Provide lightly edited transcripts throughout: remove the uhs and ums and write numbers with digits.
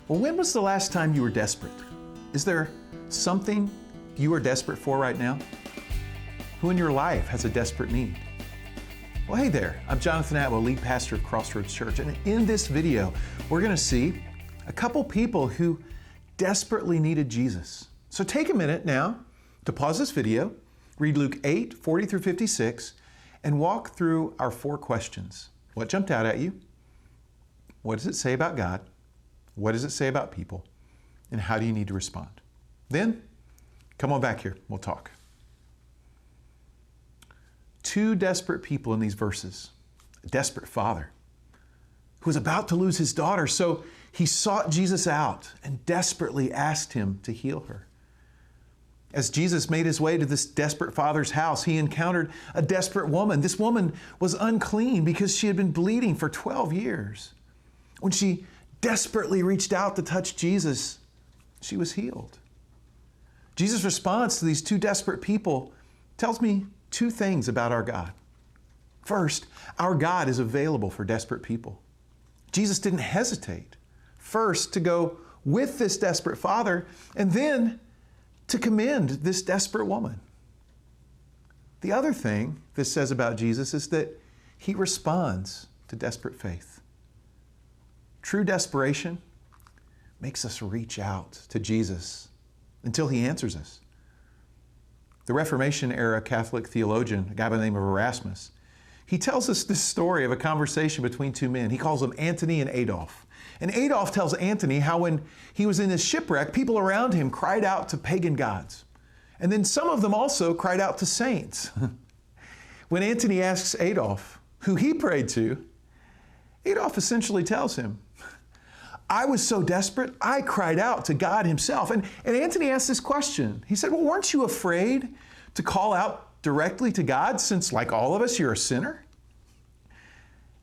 Well, when was the last time you were desperate? Is there something you are desperate for right now? Who in your life has a desperate need? Well, hey there, I'm Jonathan Atwell, lead pastor of CrossRoads Church, and in this video, we're going to see a couple people who desperately needed Jesus. So take a minute now to pause this video, read Luke 8, 40 through 56, and walk through our 4 questions. What jumped out at you? What does it say about God? What does it say about people? And how do you need to respond? Then, come on back here, we'll talk. 2 desperate people in these verses. A desperate father who was about to lose his daughter, so he sought Jesus out and desperately asked him to heal her. As Jesus made his way to this desperate father's house, he encountered a desperate woman. This woman was unclean because she had been bleeding for 12 years. When she desperately reached out to touch Jesus, she was healed. Jesus' response to these 2 desperate people tells me 2 things about our God. First, our God is available for desperate people. Jesus didn't hesitate, first, to go with this desperate father, and then to commend this desperate woman. The other thing this says about Jesus is that he responds to desperate faith. True desperation makes us reach out to Jesus until he answers us. The Reformation era Catholic theologian, a guy by the name of Erasmus, he tells us this story of a conversation between 2 men. He calls them Antony and Adolf. And Adolf tells Antony how when he was in his shipwreck, people around him cried out to pagan gods. And then some of them also cried out to saints. When Antony asks Adolf who he prayed to, Adolf essentially tells him, I was so desperate, I cried out to God himself. And Antony asked this question. He said, well, weren't you afraid to call out directly to God since, like all of us, you're a sinner?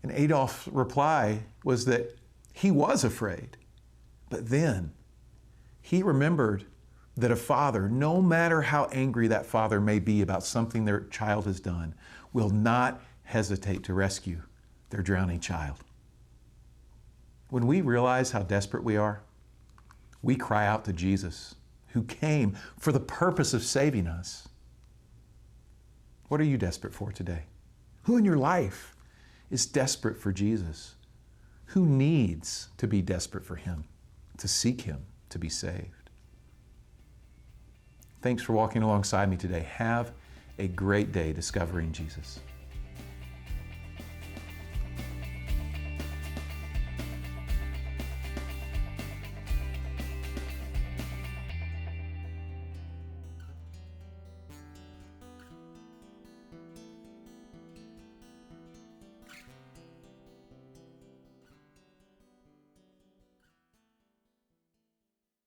And Adolf's reply was that he was afraid. But then he remembered that a father, no matter how angry that father may be about something their child has done, will not hesitate to rescue their drowning child. When we realize how desperate we are, we cry out to Jesus, who came for the purpose of saving us. What are you desperate for today? Who in your life is desperate for Jesus? Who needs to be desperate for him, to seek him, to be saved? Thanks for walking alongside me today. Have a great day discovering Jesus.